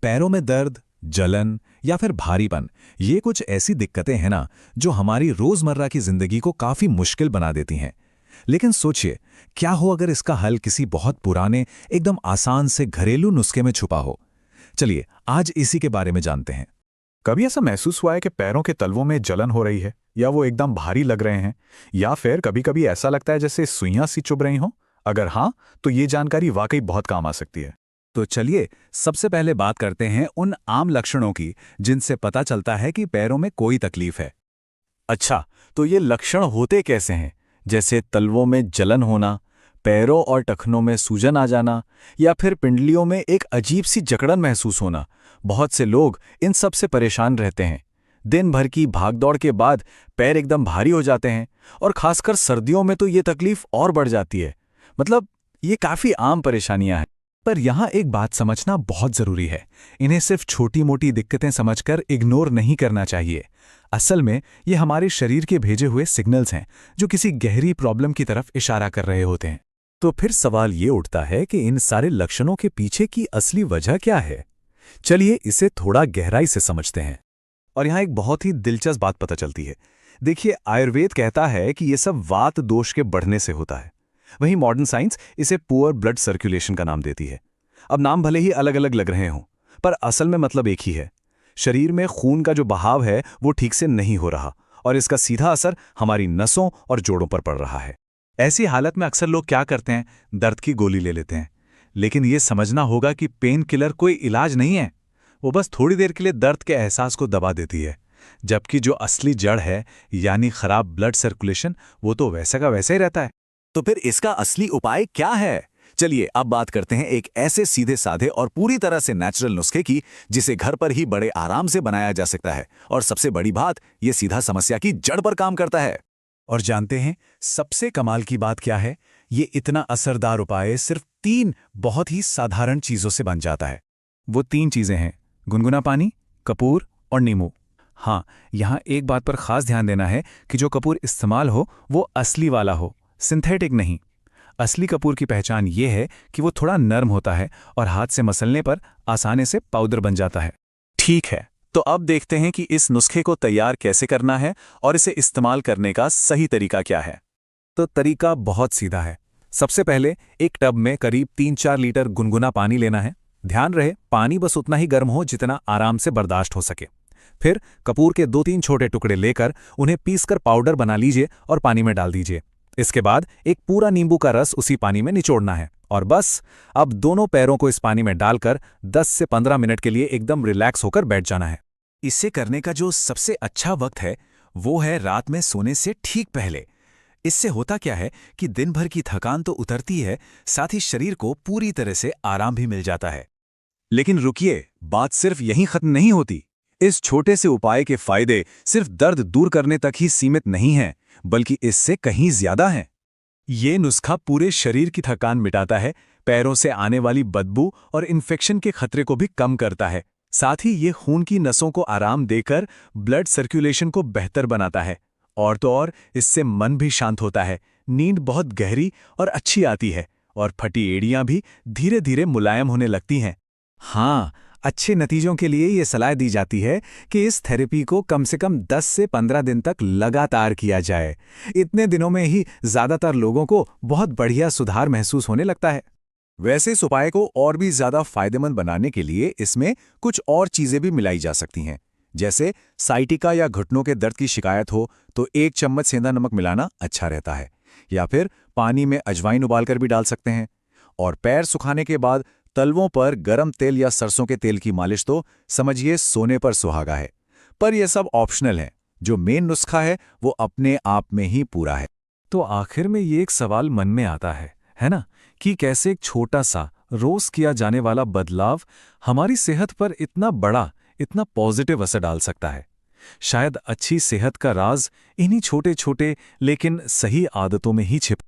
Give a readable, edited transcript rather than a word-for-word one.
पैरों में दर्द, जलन या फिर भारीपन, ये कुछ ऐसी दिक्कतें हैं ना जो हमारी रोजमर्रा की जिंदगी को काफी मुश्किल बना देती हैं। लेकिन सोचिए, क्या हो अगर इसका हल किसी बहुत पुराने, एकदम आसान से घरेलू नुस्खे में छुपा हो। चलिए आज इसी के बारे में जानते हैं। कभी ऐसा महसूस हुआ है कि पैरों के तलवों में जलन हो रही है, या वो एकदम भारी लग रहे हैं, या फिर कभी-कभी ऐसा लगता है जैसे सुइयां सी चुभ रही हों? अगर हाँ, तो ये जानकारी वाकई बहुत काम आ सकती है। तो चलिए सबसे पहले बात करते हैं उन आम लक्षणों की जिनसे पता चलता है कि पैरों में कोई तकलीफ है। अच्छा, तो ये लक्षण होते कैसे हैं? जैसे तलवों में जलन होना, पैरों और टखनों में सूजन आ जाना, या फिर पिंडलियों में एक अजीब सी जकड़न महसूस होना। बहुत से लोग इन सब से परेशान रहते हैं। दिन भर की भागदौड़ के बाद पैर एकदम भारी हो जाते हैं, और खासकर सर्दियों में तो ये तकलीफ और बढ़ जाती है। मतलब ये काफ़ी आम परेशानियां हैं। पर यहाँ एक बात समझना बहुत जरूरी है, इन्हें सिर्फ छोटी मोटी दिक्कतें समझकर इग्नोर नहीं करना चाहिए। असल में ये हमारे शरीर के भेजे हुए सिग्नल्स हैं जो किसी गहरी प्रॉब्लम की तरफ इशारा कर रहे होते हैं। तो फिर सवाल ये उठता है कि इन सारे लक्षणों के पीछे की असली वजह क्या है? चलिए इसे थोड़ा गहराई से समझते हैं। और यहाँ एक बहुत ही दिलचस्प बात पता चलती है। देखिए, आयुर्वेद कहता है कि ये सब वात दोष के बढ़ने से होता है। वहीं मॉडर्न साइंस इसे पुअर ब्लड सर्कुलेशन का नाम देती है। अब नाम भले ही अलग अलग लग रहे हों, पर असल में मतलब एक ही है। शरीर में खून का जो बहाव है वो ठीक से नहीं हो रहा, और इसका सीधा असर हमारी नसों और जोड़ों पर पड़ रहा है। ऐसी हालत में अक्सर लोग क्या करते हैं, दर्द की गोली ले लेते हैं। लेकिन ये समझना होगा कि पेन किलर कोई इलाज नहीं है। वो बस थोड़ी देर के लिए दर्द के एहसास को दबा देती है, जबकि जो असली जड़ है, यानी खराब ब्लड सर्कुलेशन, वो तो वैसे का वैसे ही रहता है। तो फिर इसका असली उपाय क्या है? चलिए अब बात करते हैं एक ऐसे सीधे साधे और पूरी तरह से नेचुरल नुस्खे की, जिसे घर पर ही बड़े आराम से बनाया जा सकता है। और सबसे बड़ी बात, ये सीधा समस्या की जड़ पर काम करता है। और जानते हैं सबसे कमाल की बात क्या है? ये इतना असरदार उपाय सिर्फ 3 बहुत ही साधारण चीजों से बन जाता है। वो 3 चीजें हैं: गुनगुना पानी, कपूर और नींबू। हाँ, यहाँ एक बात पर खास ध्यान देना है कि जो कपूर इस्तेमाल हो वो असली वाला हो, सिंथेटिक नहीं। असली कपूर की पहचान ये है कि वो थोड़ा नरम होता है और हाथ से मसलने पर आसानी से पाउडर बन जाता है। ठीक है, तो अब देखते हैं कि इस नुस्खे को तैयार कैसे करना है और इसे इस्तेमाल करने का सही तरीका क्या है। तो तरीका बहुत सीधा है। सबसे पहले एक टब में करीब 3-4 लीटर गुनगुना पानी लेना है। ध्यान रहे, पानी बस उतना ही गर्म हो जितना आराम से बर्दाश्त हो सके। फिर कपूर के 2-3 छोटे टुकड़े लेकर उन्हें पीसकर पाउडर बना लीजिए और पानी में डाल दीजिए। इसके बाद एक पूरा नींबू का रस उसी पानी में निचोड़ना है, और बस अब दोनों पैरों को इस पानी में डालकर 10 से 15 मिनट के लिए एकदम रिलैक्स होकर बैठ जाना है। इसे करने का जो सबसे अच्छा वक्त है वो है रात में सोने से ठीक पहले। इससे होता क्या है कि दिन भर की थकान तो उतरती है, साथ ही शरीर को पूरी तरह से आराम भी मिल जाता है। लेकिन रुकिए, बात सिर्फ यहीं खत्म नहीं होती। इस छोटे से उपाय के फायदे सिर्फ दर्द दूर करने तक ही सीमित नहीं हैं, बल्कि इससे कहीं ज्यादा हैं। ये नुस्खा पूरे शरीर की थकान मिटाता है, पैरों से आने वाली बदबू और इन्फेक्शन के खतरे को भी कम करता है। साथ ही ये खून की नसों को आराम देकर ब्लड सर्कुलेशन को बेहतर बनाता है। और तो और इससे मन भी शांत होता है, नींद बहुत गहरी और अच्छी आती है, और फटी एड़ियां भी धीरे धीरे मुलायम होने लगती हैं। हाँ, अच्छे नतीजों के लिए ये सलाह दी जाती है कि इस थेरेपी को कम से कम 10 से 15 दिन तक लगातार किया जाए। इतने दिनों में ही ज़्यादातर लोगों को बहुत बढ़िया सुधार महसूस होने लगता है। वैसे इस उपाय को और भी ज्यादा फायदेमंद बनाने के लिए इसमें कुछ और चीजें भी मिलाई जा सकती हैं। जैसे साइटिका या घुटनों के दर्द की शिकायत हो तो 1 चम्मच सेंधा नमक मिलाना अच्छा रहता है, या फिर पानी में अजवाइन उबालकर भी डाल सकते हैं। और पैर सुखाने के बाद तलवों पर गरम तेल या सरसों के तेल की मालिश तो समझिए सोने पर सुहागा है। पर यह सब ऑप्शनल है, जो मेन नुस्खा है वो अपने आप में ही पूरा है। तो आखिर में ये एक सवाल मन में आता है ना, कि कैसे एक छोटा सा रोज किया जाने वाला बदलाव हमारी सेहत पर इतना बड़ा, इतना पॉजिटिव असर डाल सकता है। शायद अच्छी सेहत का राज इन्हीं छोटे छोटे लेकिन सही आदतों में ही छिपा